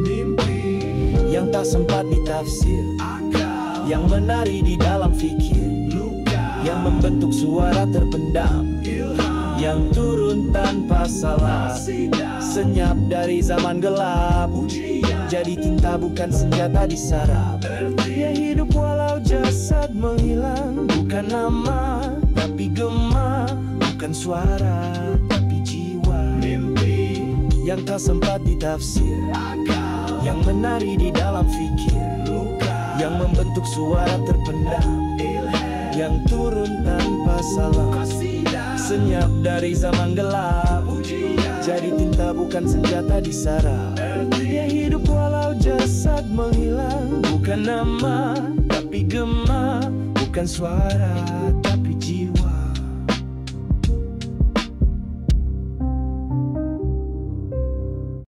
Mimpi yang tak sempat ditafsir, akal yang menari di dalam fikir, luka yang membentuk suara terpendam, ilham yang turun tanpa salah, senyap dari zaman gelap, ujian jadi tinta bukan senjata disarap. Ya hidup walau jasad menghilang, bukan nama tapi gema, bukan suara tapi jiwa. Mimpi yang tak sempat ditafsir, akal yang menari di dalam fikir, luka yang membentuk suara terpendam, ilham yang turun tanpa salah, senyap dari zaman gelap, ujian jadi tinta bukan senjata disarap. Ya hidup walau jasad menghilang, bukan nama tapi gema, bukan suara